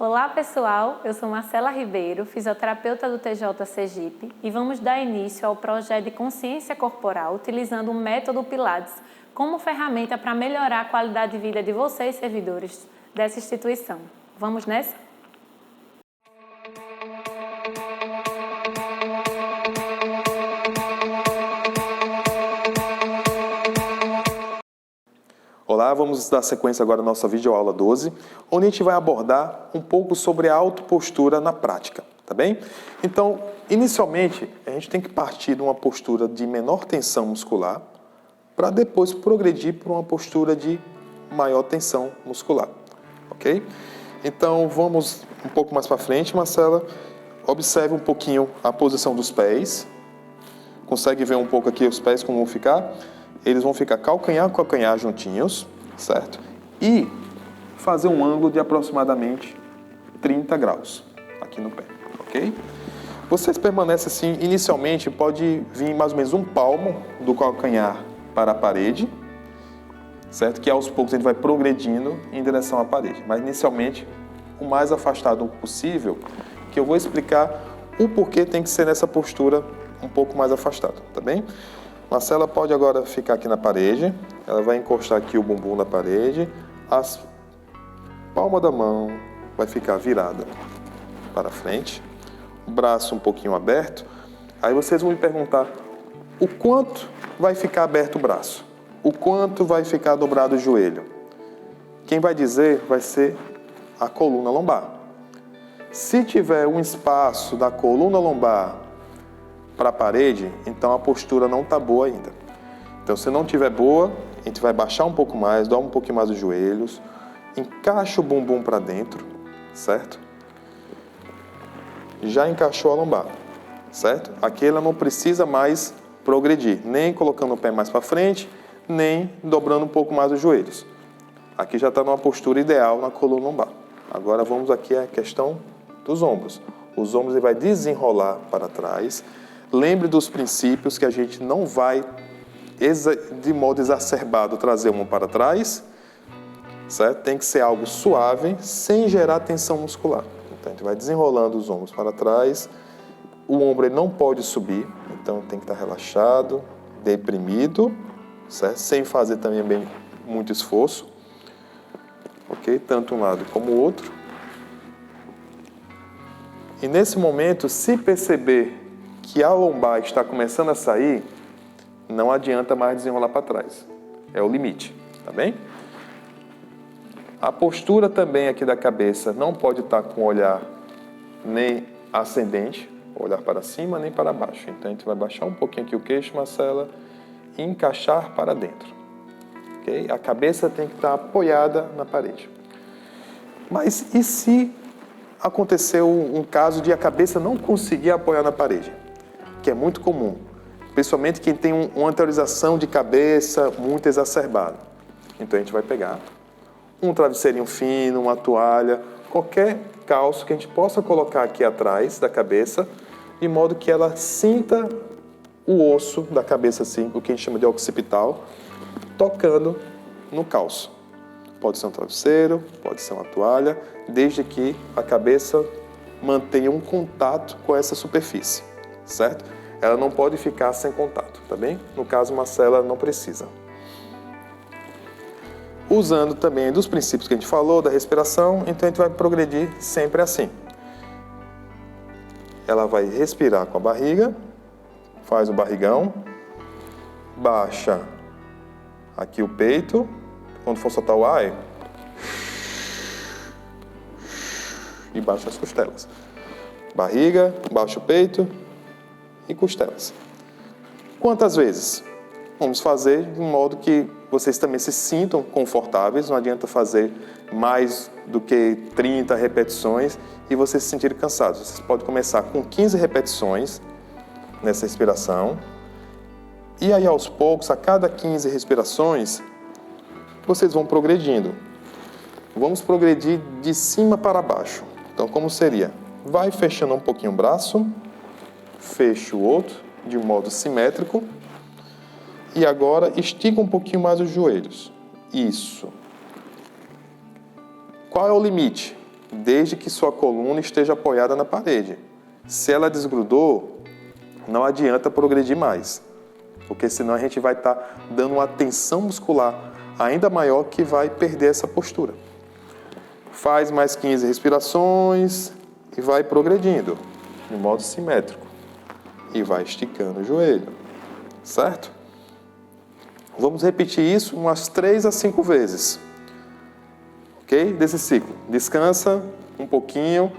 Olá pessoal, eu sou Marcela Ribeiro, fisioterapeuta do TJ Sergipe e vamos dar início ao projeto de consciência corporal utilizando o método Pilates como ferramenta para melhorar a qualidade de vida de vocês, servidores dessa instituição. Vamos nessa? Olá, vamos dar sequência agora à nossa videoaula 12, onde a gente vai abordar um pouco sobre a autopostura na prática, tá bem? Então, inicialmente, a gente tem que partir de uma postura de menor tensão muscular para depois progredir para uma postura de maior tensão muscular, ok? Então, vamos um pouco mais para frente, Marcela. Observe um pouquinho a posição dos pés. Consegue ver um pouco aqui os pés como vão ficar? Eles vão ficar calcanhar com calcanhar juntinhos, certo? E fazer um ângulo de aproximadamente 30 graus aqui no pé, ok? Vocês permanecem assim, inicialmente pode vir mais ou menos um palmo do calcanhar para a parede, certo? Que aos poucos a gente vai progredindo em direção à parede, mas inicialmente o mais afastado possível, que eu vou explicar o porquê tem que ser nessa postura um pouco mais afastado, tá bem? Marcela pode agora ficar aqui na parede, ela vai encostar aqui o bumbum na parede, as palmas da mão vai ficar virada para frente, o braço um pouquinho aberto. Aí vocês vão me perguntar o quanto vai ficar aberto o braço, o quanto vai ficar dobrado o joelho. Quem vai dizer vai ser a coluna lombar. Se tiver um espaço da coluna lombar para a parede, então a postura não está boa ainda. Então, se não estiver boa, a gente vai baixar um pouco mais, dobra um pouquinho mais os joelhos, encaixa o bumbum para dentro, certo? Já encaixou a lombar, certo? Aqui ela não precisa mais progredir, nem colocando o pé mais para frente, nem dobrando um pouco mais os joelhos. Aqui já está numa postura ideal na coluna lombar. Agora vamos aqui à questão dos ombros. Os ombros ele vai desenrolar para trás. Lembre dos princípios que a gente não vai, de modo exacerbado, trazer uma para trás, certo? Tem que ser algo suave, sem gerar tensão muscular. Então, a gente vai desenrolando os ombros para trás. O ombro ele não pode subir, então tem que estar relaxado, deprimido, certo? Sem fazer também bem muito esforço. Ok? Tanto um lado como o outro. E nesse momento, se perceber que a lombar está começando a sair, não adianta mais desenrolar para trás. É o limite, tá bem? A postura também aqui da cabeça não pode estar com o olhar nem ascendente, olhar para cima, nem para baixo. Então, a gente vai baixar um pouquinho aqui o queixo, Marcela, e encaixar para dentro. Okay? A cabeça tem que estar apoiada na parede. Mas e se aconteceu um caso de a cabeça não conseguir apoiar na parede? Que é muito comum, principalmente quem tem uma anteriorização de cabeça muito exacerbada. Então a gente vai pegar um travesseirinho fino, uma toalha, qualquer calço que a gente possa colocar aqui atrás da cabeça, de modo que ela sinta o osso da cabeça assim, o que a gente chama de occipital, tocando no calço. Pode ser um travesseiro, pode ser uma toalha, desde que a cabeça mantenha um contato com essa superfície, certo? Ela não pode ficar sem contato, tá bem? No caso, Marcela não precisa. Usando também dos princípios que a gente falou, da respiração, então a gente vai progredir sempre assim. Ela vai respirar com a barriga, faz o barrigão, baixa aqui o peito, quando for soltar o ar, e baixa as costelas. Barriga, baixa o peito e costelas. Quantas vezes? Vamos fazer de um modo que vocês também se sintam confortáveis, não adianta fazer mais do que 30 repetições e vocês se sentirem cansados. Vocês podem começar com 15 repetições nessa respiração e aí aos poucos, a cada 15 respirações, vocês vão progredindo. Vamos progredir de cima para baixo. Então, como seria? Vai fechando um pouquinho o braço, fecha o outro de modo simétrico e agora estica um pouquinho mais os joelhos. Isso. Qual é o limite? desde que sua coluna esteja apoiada na parede. Se ela desgrudou, não adianta progredir mais, porque senão a gente vai estar dando uma tensão muscular ainda maior que vai perder essa postura. Faz mais 15 respirações e vai progredindo de modo simétrico e vai esticando o joelho, certo? Vamos repetir isso umas 3 a 5 vezes, ok? Desse ciclo. Descansa um pouquinho.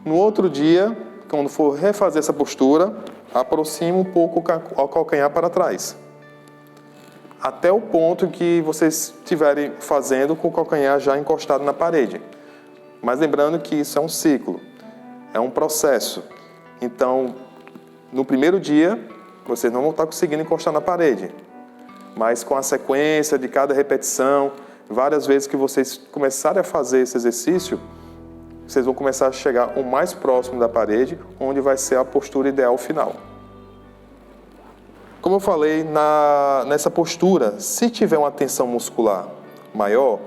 No outro dia, quando for refazer essa postura, aproxima um pouco o calcanhar para trás, até o ponto que vocês estiverem fazendo com o calcanhar já encostado na parede. Mas lembrando que isso é um ciclo, é um processo. Então, no primeiro dia, vocês não vão estar conseguindo encostar na parede, mas com a sequência de cada repetição, várias vezes que vocês começarem a fazer esse exercício, vocês vão começar a chegar o mais próximo da parede, onde vai ser a postura ideal final. Como eu falei, nessa postura, se tiver uma tensão muscular maior,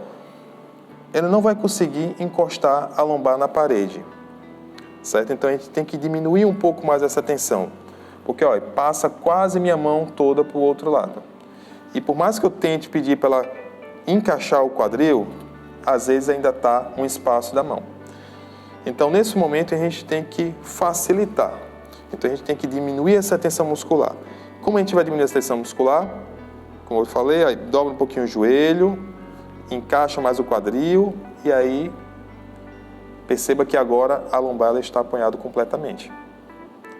ele não vai conseguir encostar a lombar na parede, certo? Então a gente tem que diminuir um pouco mais essa tensão, porque ó, passa quase minha mão toda para o outro lado. E por mais que eu tente pedir para ela encaixar o quadril, às vezes ainda está um espaço da mão. Então, nesse momento, a gente tem que facilitar. Então, a gente tem que diminuir essa tensão muscular. Como a gente vai diminuir essa tensão muscular? Como eu falei, aí dobra um pouquinho o joelho, encaixa mais o quadril e aí perceba que agora a lombar ela está apoiada completamente,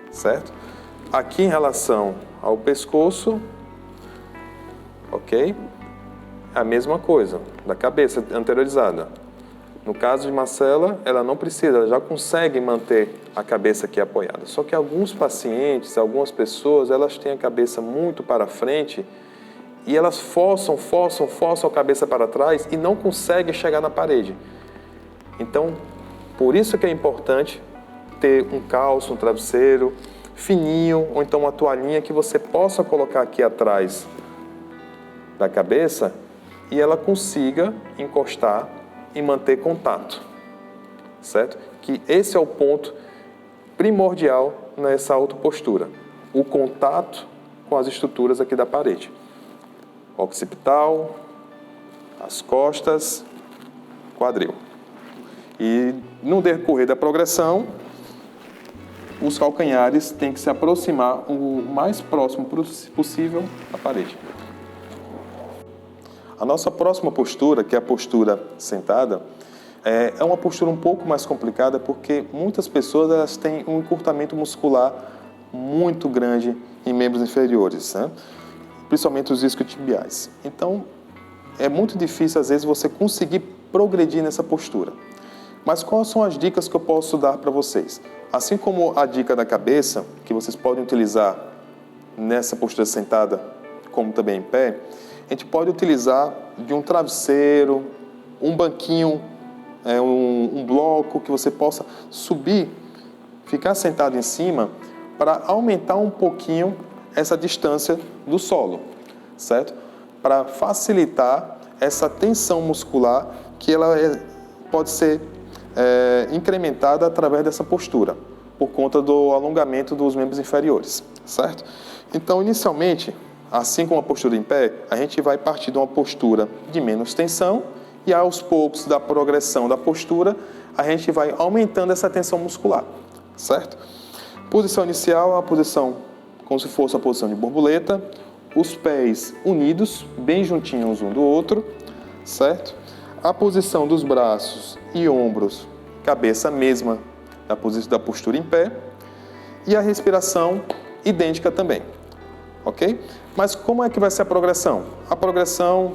certo? Aqui em relação ao pescoço, ok? A mesma coisa, da cabeça anteriorizada. No caso de Marcela, ela não precisa, ela já consegue manter a cabeça aqui apoiada. Só que alguns pacientes, algumas pessoas, elas têm a cabeça muito para frente e elas forçam a cabeça para trás e não conseguem chegar na parede. Então, por isso que é importante ter um calço, um travesseiro fininho, ou então uma toalhinha que você possa colocar aqui atrás da cabeça e ela consiga encostar e manter contato, certo? Que esse é o ponto primordial nessa autopostura, o contato com as estruturas aqui da parede. Occipital, as costas, quadril. E no decorrer da progressão, os calcanhares têm que se aproximar o mais próximo possível da parede. A nossa próxima postura, que é a postura sentada, é uma postura um pouco mais complicada porque muitas pessoas elas têm um encurtamento muscular muito grande em membros inferiores, né? Principalmente os isquiotibiais. Então, é muito difícil, às vezes, você conseguir progredir nessa postura. Mas quais são as dicas que eu posso dar para vocês? Assim como a dica da cabeça, que vocês podem utilizar nessa postura sentada, como também em pé, a gente pode utilizar de um travesseiro, um banquinho, um bloco que você possa subir, ficar sentado em cima para aumentar um pouquinho essa distância do solo, certo? Para facilitar essa tensão muscular que ela pode ser incrementada através dessa postura, por conta do alongamento dos membros inferiores, certo? Então, inicialmente, assim como a postura em pé, a gente vai partir de uma postura de menos tensão e aos poucos da progressão da postura, a gente vai aumentando essa tensão muscular, certo? Posição inicial é uma posição como se fosse a posição de borboleta, os pés unidos, bem juntinhos um do outro, certo? A posição dos braços e ombros, cabeça mesma da postura em pé e a respiração idêntica também, ok? Mas como é que vai ser a progressão? A progressão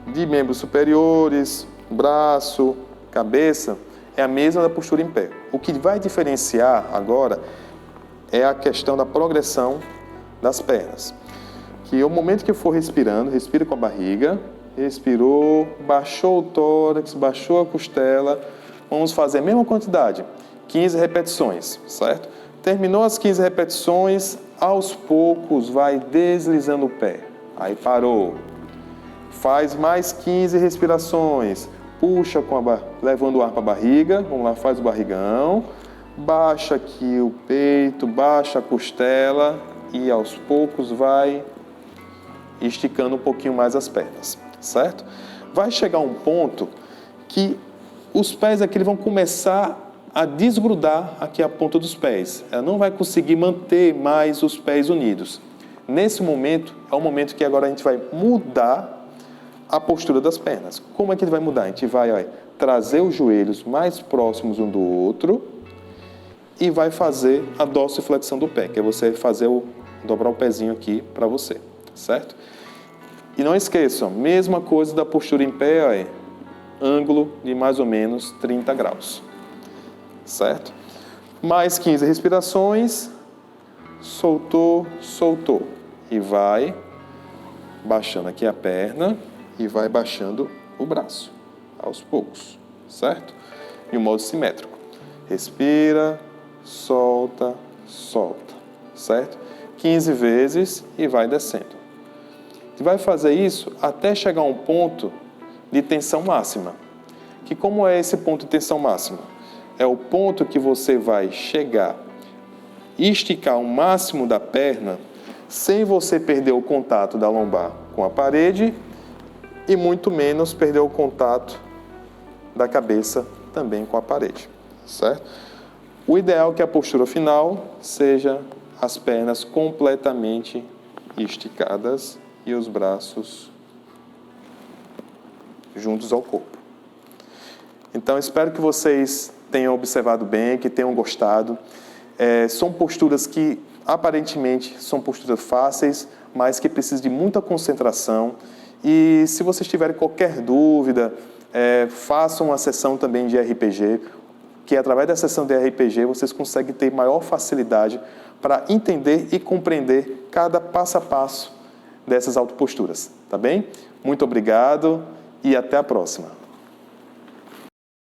de membros superiores, braço, cabeça, é a mesma da postura em pé. O que vai diferenciar agora é a questão da progressão das pernas. Que o momento que eu for respirando, respire com a barriga, respirou, baixou o tórax, baixou a costela, vamos fazer a mesma quantidade, 15 repetições, certo? Terminou as 15 repetições, aos poucos vai deslizando o pé. Aí parou. Faz mais 15 respirações, puxa levando o ar para a barriga. Vamos lá, faz o barrigão. Baixa aqui o peito, baixa a costela e aos poucos vai esticando um pouquinho mais as pernas, certo? Vai chegar um ponto que os pés aqui vão começar a desgrudar aqui a ponta dos pés. Ela não vai conseguir manter mais os pés unidos. Nesse momento, é o momento que agora a gente vai mudar a postura das pernas. Como é que ele vai mudar? A gente vai trazer os joelhos mais próximos um do outro e vai fazer a dorsiflexão do pé, que é você dobrar o pezinho aqui para você, certo? E não esqueçam, mesma coisa da postura em pé, ângulo de mais ou menos 30 graus, certo? Mais 15 respirações, soltou, soltou. E vai baixando aqui a perna e vai baixando o braço, aos poucos, certo? Em um modo simétrico. Respira, solta, solta, certo? 15 vezes e vai descendo. E vai fazer isso até chegar a um ponto de tensão máxima. Que como é esse ponto de tensão máxima? É o ponto que você vai chegar e esticar o máximo da perna sem você perder o contato da lombar com a parede e muito menos perder o contato da cabeça também com a parede, certo? O ideal é que a postura final seja as pernas completamente esticadas e os braços juntos ao corpo. Então, espero que vocês tenham observado bem, que tenham gostado. São posturas que, aparentemente, são posturas fáceis, mas que precisam de muita concentração. E se vocês tiverem qualquer dúvida, façam uma sessão também de RPG, que através da sessão de RPG vocês conseguem ter maior facilidade para entender e compreender cada passo a passo dessas autoposturas, tá bem? Muito obrigado e até a próxima.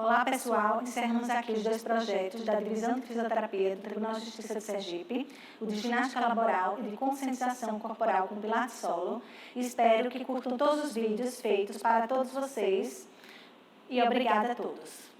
Olá pessoal, encerramos aqui os 2 projetos da Divisão de Fisioterapia do Tribunal de Justiça de Sergipe, o de ginástica laboral e de conscientização corporal com pilates solo. Espero que curtam todos os vídeos feitos para todos vocês e obrigada a todos.